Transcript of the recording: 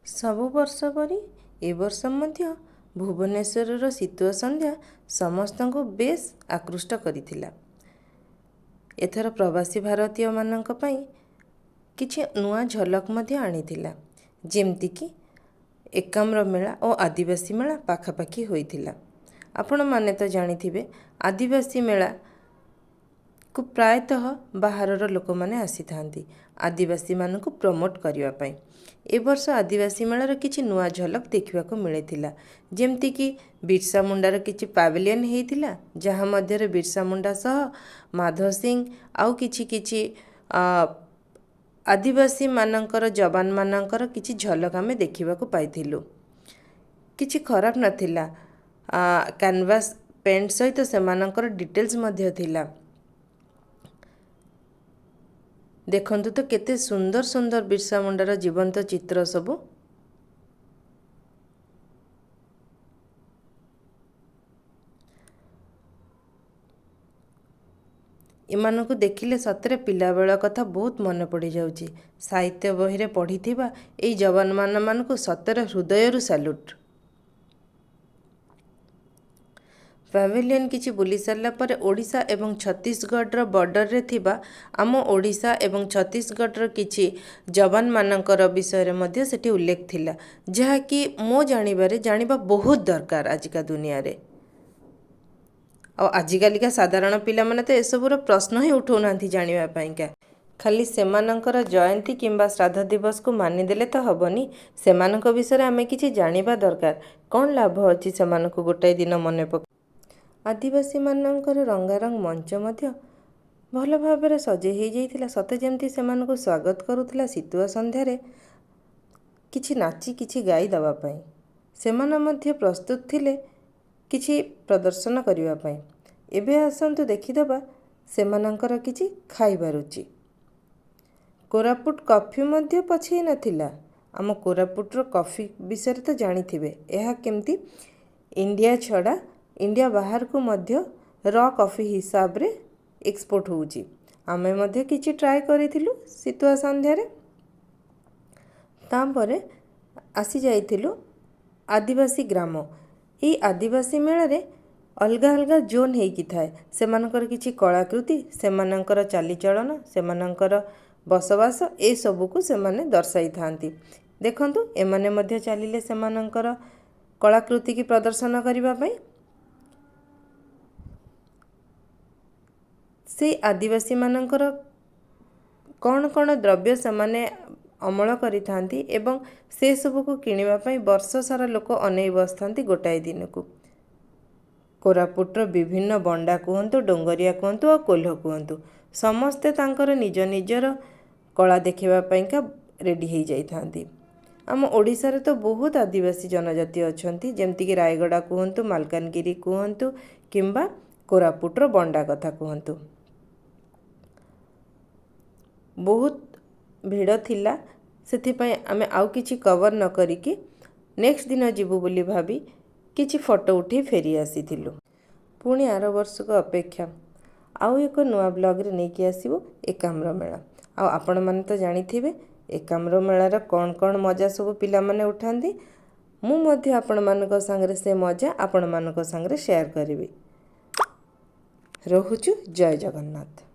ସବୁ ବର୍ଷ ପରି ଏ ବର୍ଷ ମଧ୍ୟ ଭୁବନେଶ୍ୱରର ଶୀତୁଆ ସନ୍ଧ୍ୟା ସମସ୍ତଙ୍କୁ ବେଶ୍ ଆକୃଷ୍ଟ କରିଥିଲା। ଏଥର ପ୍ରବାସୀ ଭାରତୀୟମାନଙ୍କ ପାଇଁ କିଛି ନୂଆ ଝଲକ ମଧ୍ୟ ଆଣିଥିଲା। ଯେମିତିକି ଏକାମ୍ର ମେଳା ଓ ଆଦିବାସୀ ମେଳା ପାଖାପାଖି ହୋଇଥିଲା। ଆପଣମାନେ ତ ଜାଣିଥିବେ ଆଦିବାସୀ ମେଳାକୁ ପ୍ରାୟତଃ ବାହାରର ଲୋକମାନେ ଆସିଥାନ୍ତି ଆଦିବାସୀମାନଙ୍କୁ ପ୍ରମୋଟ କରିବା ପାଇଁ। ଏ ବର୍ଷ ଆଦିବାସୀ ମେଳାର କିଛି ନୂଆ ଝଲକ ଦେଖିବାକୁ ମିଳିଥିଲା। ଯେମିତିକି ବିର୍ସା ମୁଣ୍ଡାର କିଛି ପାଭିଲିୟନ ହେଇଥିଲା, ଯାହା ମଧ୍ୟରେ ବିର୍ସା ମୁଣ୍ଡା ସହ ମାଧୋ ସିଂ ଆଉ କିଛି ଆଦିବାସୀମାନଙ୍କର ଯବାନମାନଙ୍କର କିଛି ଝଲକ ଆମେ ଦେଖିବାକୁ ପାଇଥିଲୁ। କିଛି ଖରାପ ନଥିଲା। କ୍ୟାନଭାସ୍ ପେଣ୍ଟ ସହିତ ସେମାନଙ୍କର ଡିଟେଲ୍ସ ମଧ୍ୟ ଥିଲା। ଦେଖନ୍ତୁ ତ କେତେ ସୁନ୍ଦର ସୁନ୍ଦର ବିର୍ସା ମୁଣ୍ଡାର ଜୀବନ୍ତ ଚିତ୍ର ସବୁ। ଏମାନଙ୍କୁ ଦେଖିଲେ ସତରେ ପିଲାବେଳ କଥା ବହୁତ ମନେ ପଡ଼ିଯାଉଛି। ସାହିତ୍ୟ ବହିରେ ପଢ଼ିଥିବା ଏଇ ଯବାନମାନଙ୍କୁ ସତରେ ହୃଦୟରୁ ସାଲ୍ୟୁଟ୍। ପାଭିଲିୟନ କିଛି ବୁଲି ସାରିଲା ପରେ ଓଡ଼ିଶା ଏବଂ ଛତିଶଗଡ଼ର ବର୍ଡ଼ରରେ ଥିବା ଆମ ଓଡ଼ିଶା ଏବଂ ଛତିଶଗଡ଼ର କିଛି ଯବାନମାନଙ୍କର ବିଷୟରେ ମଧ୍ୟ ସେଠି ଉଲ୍ଲେଖ ଥିଲା, ଯାହାକି ମୋ ଜାଣିବା ବହୁତ ଦରକାର ଆଜିକା ଦୁନିଆରେ। ଆଉ ଆଜିକାଲିକା ସାଧାରଣ ପିଲାମାନେ ତ ଏସବୁର ପ୍ରଶ୍ନ ହିଁ ଉଠାଉନାହାନ୍ତି ଜାଣିବା ପାଇଁକା। ଖାଲି ସେମାନଙ୍କର ଜୟନ୍ତୀ କିମ୍ବା ଶ୍ରାଦ୍ଧ ଦିବସକୁ ମାନିଦେଲେ ତ ହେବନି, ସେମାନଙ୍କ ବିଷୟରେ ଆମେ କିଛି ଜାଣିବା ଦରକାର। କ'ଣ ଲାଭ ଅଛି ସେମାନଙ୍କୁ ଗୋଟାଏ ଦିନ ମନେ ପକାଇ। ଆଦିବାସୀମାନଙ୍କର ରଙ୍ଗାରଙ୍ଗ ମଞ୍ଚ ମଧ୍ୟ ଭଲ ଭାବରେ ସଜେଇ ହେଇଯାଇଥିଲା, ସତେ ଯେମିତି ସେମାନଙ୍କୁ ସ୍ୱାଗତ କରୁଥିଲା ଶୀତୁଆ ସନ୍ଧ୍ୟାରେ କିଛି ନାଚି କିଛି ଗାଇ ଦେବା ପାଇଁ। ସେମାନେ ମଧ୍ୟ ପ୍ରସ୍ତୁତ ଥିଲେ କିଛି ପ୍ରଦର୍ଶନ କରିବା ପାଇଁ। ଏବେ ଆସନ୍ତୁ ଦେଖିଦେବା ସେମାନଙ୍କର କିଛି ଖାଇବା ରୁଚି। କୋରାପୁଟ କଫି ମଧ୍ୟ ପଛେଇ ନଥିଲା। ଆମ କୋରାପୁଟର କଫି ବିଷୟରେ ତ ଜାଣିଥିବେ, ଏହା କେମିତି ଇଣ୍ଡିଆ ଛଡ଼ା ଇଣ୍ଡିଆ ବାହାରକୁ ମଧ୍ୟ ର କଫି ହିସାବରେ ଏକ୍ସପୋର୍ଟ ହେଉଛି। ଆମେ ମଧ୍ୟ କିଛି ଟ୍ରାଏ କରିଥିଲୁ ଶୀତୁଆ ସନ୍ଧ୍ୟାରେ। ତାପରେ ଆସିଯାଇଥିଲୁ ଆଦିବାସୀ ଗ୍ରାମ। ଏଇ ଆଦିବାସୀ ମେଳାରେ ଅଲଗା ଅଲଗା ଜୋନ୍ ହେଇକି ଥାଏ। ସେମାନଙ୍କର କିଛି କଳାକୃତି, ସେମାନଙ୍କର ଚାଲିଚଳନ, ସେମାନଙ୍କର ବସବାସ ଏସବୁକୁ ସେମାନେ ଦର୍ଶାଇଥାନ୍ତି। ଦେଖନ୍ତୁ ଏମାନେ ମଧ୍ୟ ଚାଲିଲେ ସେମାନଙ୍କର କଳାକୃତିକି ପ୍ରଦର୍ଶନ କରିବା ପାଇଁ। ସେଇ ଆଦିବାସୀମାନଙ୍କର କ'ଣ କ'ଣ ଦ୍ରବ୍ୟ ସେମାନେ ଅମଳ କରିଥାନ୍ତି ଏବଂ ସେସବୁକୁ କିଣିବା ପାଇଁ ବର୍ଷ ସାରା ଲୋକ ଅନେଇ ବସିଥାନ୍ତି ଗୋଟାଏ ଦିନକୁ। କୋରାପୁଟର ବିଭିନ୍ନ ବଣ୍ଡା କୁହନ୍ତୁ, ଡୋଙ୍ଗରିଆ କୁହନ୍ତୁ ଆଉ କୋଲ୍ହ କୁହନ୍ତୁ, ସମସ୍ତେ ତାଙ୍କର ନିଜ ନିଜର କଳା ଦେଖିବା ପାଇଁକା ରେଡ଼ି ହେଇଯାଇଥାନ୍ତି। ଆମ ଓଡ଼ିଶାରେ ତ ବହୁତ ଆଦିବାସୀ ଜନଜାତି ଅଛନ୍ତି, ଯେମିତିକି ରାୟଗଡ଼ା କୁହନ୍ତୁ, ମାଲକାନଗିରି କୁହନ୍ତୁ କିମ୍ବା କୋରାପୁଟର ବଣ୍ଡା କଥା କୁହନ୍ତୁ। ବହୁତ ଭିଡ଼ ଥିଲା, ସେଥିପାଇଁ ଆମେ ଆଉ କିଛି କଭର୍ ନ କରିକି ନେକ୍ସଟ ଦିନ ଯିବୁ ବୋଲି ଭାବି କିଛି ଫଟୋ ଉଠାଇ ଫେରି ଆସିଥିଲୁ। ପୁଣି ଆର ବର୍ଷକୁ ଅପେକ୍ଷା, ଆଉ ଏକ ନୂଆ ବ୍ଲଗ୍ରେ ନେଇକି ଆସିବୁ ଏକାମ୍ର ମେଳା। ଆଉ ଆପଣମାନେ ତ ଜାଣିଥିବେ ଏକାମ୍ର ମେଳାର କ'ଣ ମଜା ସବୁ ପିଲାମାନେ ଉଠାନ୍ତି। ମୁଁ ମଧ୍ୟ ଆପଣମାନଙ୍କ ସାଙ୍ଗରେ ସେ ମଜା ଆପଣମାନଙ୍କ ସାଙ୍ଗରେ ସେୟାର କରିବି। ରହୁଛୁ, ଜୟ ଜଗନ୍ନାଥ।